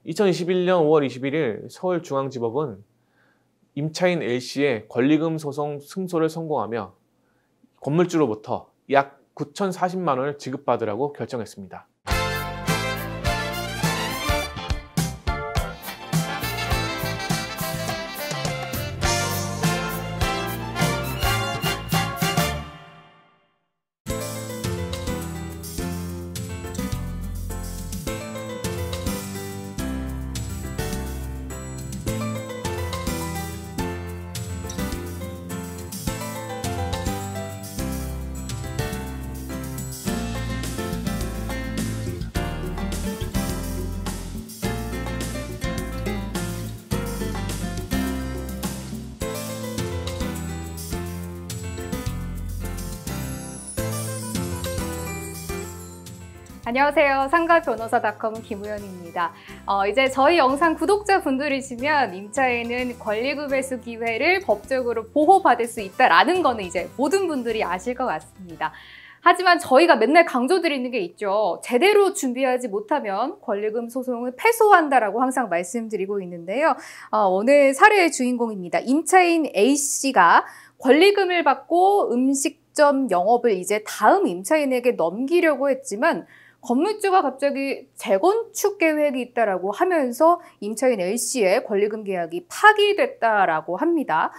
2021년 5월 21일 서울중앙지법은 임차인 L씨의 권리금 소송 승소를 선고하며 건물주로부터 약 9,040만 원을 지급받으라고 결정했습니다. 안녕하세요. 상가변호사닷컴 김우연입니다. 이제 저희 영상 구독자분들이시면 임차인은 권리금 회수 기회를 법적으로 보호받을 수 있다라는 거는 이제 모든 분들이 아실 것 같습니다. 하지만 저희가 맨날 강조드리는 게 있죠. 제대로 준비하지 못하면 권리금 소송을 패소한다라고 항상 말씀드리고 있는데요. 오늘 사례의 주인공입니다. 임차인 A씨가 권리금을 받고 음식점 영업을 이제 다음 임차인에게 넘기려고 했지만 건물주가 갑자기 재건축 계획이 있다라고 하면서 임차인 L씨의 권리금 계약이 파기됐다라고 합니다.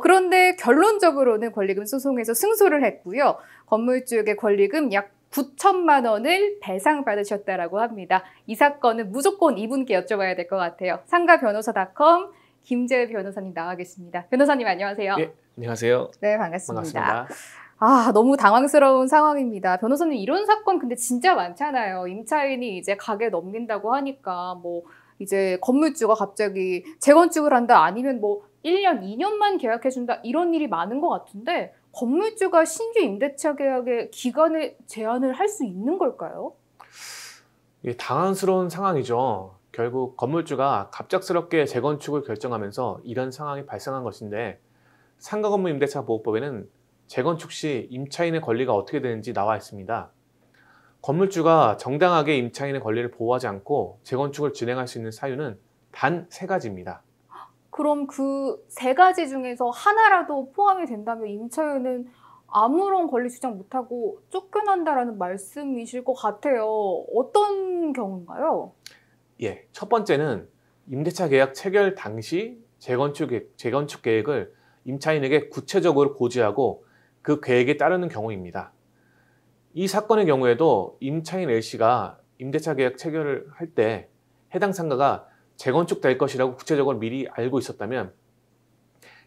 그런데 결론적으로는 권리금 소송에서 승소를 했고요. 건물주에게 권리금 약 9천만 원을 배상받으셨다라고 합니다. 이 사건은 무조건 이분께 여쭤봐야 될 것 같아요. 상가변호사닷컴 김재회 변호사님 나와 계십니다. 변호사님 안녕하세요. 네, 안녕하세요. 네, 반갑습니다. 반갑습니다. 너무 당황스러운 상황입니다. 변호사님 이런 사건 근데 진짜 많잖아요. 임차인이 이제 가게 넘긴다고 하니까 뭐 이제 건물주가 갑자기 재건축을 한다 아니면 뭐 1년, 2년만 계약해준다 이런 일이 많은 것 같은데 건물주가 신규 임대차 계약의 기간을 제한을 할 수 있는 걸까요? 예, 당황스러운 상황이죠. 결국 건물주가 갑작스럽게 재건축을 결정하면서 이런 상황이 발생한 것인데 상가건물임대차보호법에는 재건축 시 임차인의 권리가 어떻게 되는지 나와 있습니다. 건물주가 정당하게 임차인의 권리를 보호하지 않고 재건축을 진행할 수 있는 사유는 단 3가지입니다. 그럼 그 3가지 중에서 하나라도 포함이 된다면 임차인은 아무런 권리 주장 못하고 쫓겨난다라는 말씀이실 것 같아요. 어떤 경우인가요? 예, 첫 번째는 임대차 계약 체결 당시 재건축 계획을 임차인에게 구체적으로 고지하고 그 계획에 따르는 경우입니다. 이 사건의 경우에도 임차인 L씨가 임대차 계약 체결을 할 때 해당 상가가 재건축될 것이라고 구체적으로 미리 알고 있었다면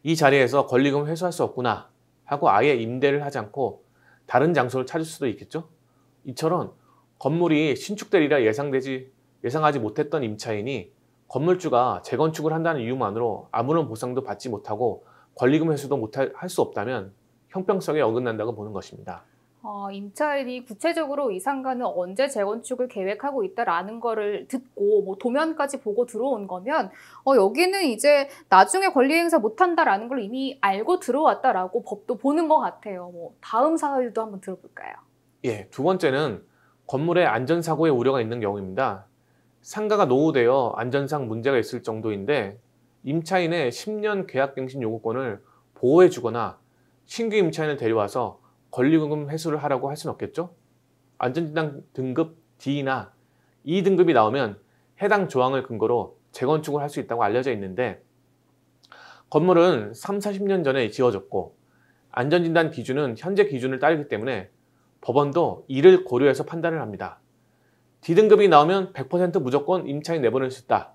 이 자리에서 권리금 회수할 수 없구나 하고 아예 임대를 하지 않고 다른 장소를 찾을 수도 있겠죠. 이처럼 건물이 신축되리라 예상하지 못했던 임차인이 건물주가 재건축을 한다는 이유만으로 아무런 보상도 받지 못하고 권리금 회수도 할 수 없다면 형평성에 어긋난다고 보는 것입니다. 임차인이 구체적으로 이 상가는 언제 재건축을 계획하고 있다라는 거를 듣고 뭐 도면까지 보고 들어온 거면 여기는 이제 나중에 권리 행사 못한다라는 걸 이미 알고 들어왔다라고 법도 보는 것 같아요. 뭐 다음 사유도 한번 들어볼까요? 예, 두 번째는 건물에 안전사고의 우려가 있는 경우입니다. 상가가 노후되어 안전상 문제가 있을 정도인데 임차인의 10년 계약갱신 요구권을 보호해주거나 신규 임차인을 데려와서 권리금 회수를 하라고 할 수는 없겠죠? 안전진단 등급 D나 E 등급이 나오면 해당 조항을 근거로 재건축을 할 수 있다고 알려져 있는데 건물은 3, 40년 전에 지어졌고 안전진단 기준은 현재 기준을 따르기 때문에 법원도 이를 고려해서 판단을 합니다. D등급이 나오면 100% 무조건 임차인 내보낼 수 있다.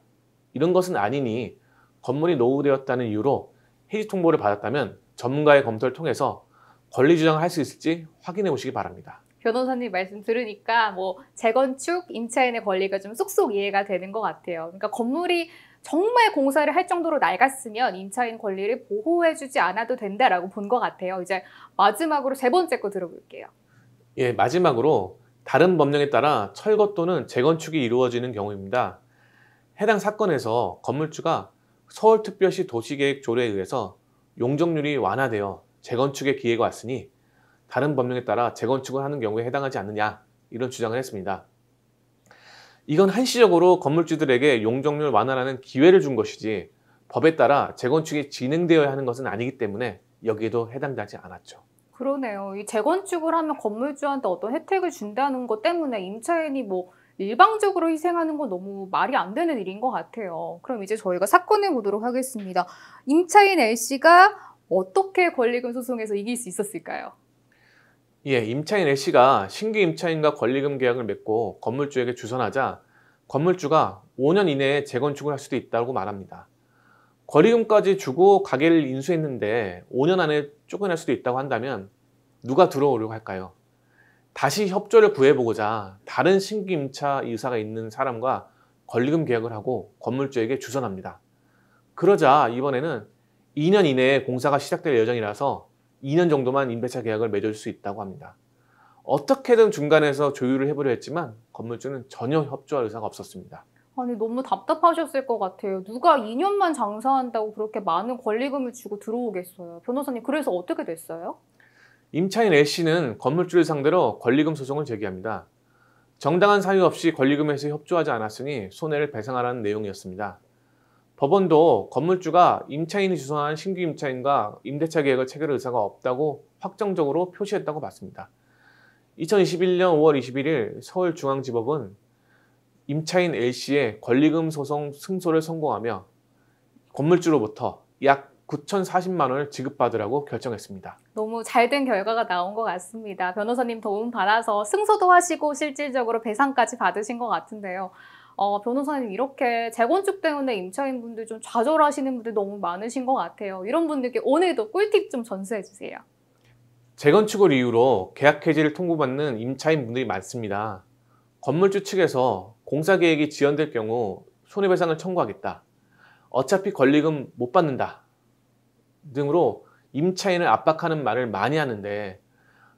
이런 것은 아니니 건물이 노후되었다는 이유로 해지 통보를 받았다면 전문가의 검토를 통해서 권리 주장을 할 수 있을지 확인해 보시기 바랍니다. 변호사님 말씀 들으니까 뭐 재건축, 임차인의 권리가 좀 쏙쏙 이해가 되는 것 같아요. 그러니까 건물이 정말 공사를 할 정도로 낡았으면 임차인 권리를 보호해주지 않아도 된다라고 본 것 같아요. 이제 마지막으로 3번째 거 들어볼게요. 예, 마지막으로 다른 법령에 따라 철거 또는 재건축이 이루어지는 경우입니다. 해당 사건에서 건물주가 서울특별시 도시계획 조례에 의해서 용적률이 완화되어 재건축의 기회가 왔으니 다른 법령에 따라 재건축을 하는 경우에 해당하지 않느냐 이런 주장을 했습니다. 이건 한시적으로 건물주들에게 용적률 완화라는 기회를 준 것이지 법에 따라 재건축이 진행되어야 하는 것은 아니기 때문에 여기에도 해당되지 않았죠. 그러네요. 이 재건축을 하면 건물주한테 어떤 혜택을 준다는 것 때문에 임차인이 뭐 일방적으로 희생하는 건 너무 말이 안 되는 일인 것 같아요. 그럼 이제 저희가 사건을 보도록 하겠습니다. 임차인 L씨가 어떻게 권리금 소송에서 이길 수 있었을까요? 예, 임차인 L씨가 신규 임차인과 권리금 계약을 맺고 건물주에게 주선하자 건물주가 5년 이내에 재건축을 할 수도 있다고 말합니다. 권리금까지 주고 가게를 인수했는데 5년 안에 쫓겨날 수도 있다고 한다면 누가 들어오려고 할까요? 다시 협조를 구해보고자 다른 신규 임차 의사가 있는 사람과 권리금 계약을 하고 건물주에게 주선합니다. 그러자 이번에는 2년 이내에 공사가 시작될 예정이라서 2년 정도만 임대차 계약을 맺을 수 있다고 합니다. 어떻게든 중간에서 조율을 해보려 했지만 건물주는 전혀 협조할 의사가 없었습니다. 아니, 너무 답답하셨을 것 같아요. 누가 2년만 장사한다고 그렇게 많은 권리금을 주고 들어오겠어요. 변호사님, 그래서 어떻게 됐어요? 임차인 L씨는 건물주를 상대로 권리금 소송을 제기합니다. 정당한 사유 없이 권리금 회수에 협조하지 않았으니 손해를 배상하라는 내용이었습니다. 법원도 건물주가 임차인이 주선한 신규 임차인과 임대차 계약을 체결할 의사가 없다고 확정적으로 표시했다고 봤습니다. 2021년 5월 21일 서울중앙지법은 임차인 L씨의 권리금 소송 승소를 선고하며 건물주로부터 약 9,040만 원을 지급받으라고 결정했습니다. 너무 잘된 결과가 나온 것 같습니다. 변호사님 도움 받아서 승소도 하시고 실질적으로 배상까지 받으신 것 같은데요. 변호사님, 이렇게 재건축 때문에 임차인분들 좀 좌절하시는 분들 너무 많으신 것 같아요. 이런 분들께 오늘도 꿀팁 좀 전수해 주세요. 재건축을 이유로 계약 해지를 통보받는 임차인분들이 많습니다. 건물주 측에서 공사 계획이 지연될 경우 손해배상을 청구하겠다, 어차피 권리금 못 받는다 등으로 임차인을 압박하는 말을 많이 하는데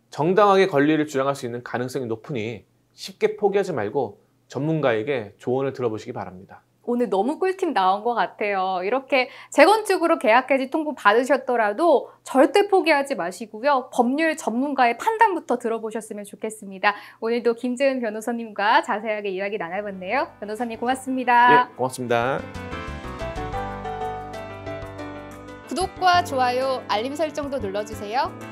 정당하게 권리를 주장할 수 있는 가능성이 높으니 쉽게 포기하지 말고 전문가에게 조언을 들어보시기 바랍니다. 오늘 너무 꿀팁 나온 것 같아요. 이렇게 재건축으로 계약 해지 통보 받으셨더라도 절대 포기하지 마시고요. 법률 전문가의 판단부터 들어보셨으면 좋겠습니다. 오늘도 김재은 변호사님과 자세하게 이야기 나눠봤네요. 변호사님 고맙습니다. 예, 고맙습니다. 구독과 좋아요, 알림 설정도 눌러주세요.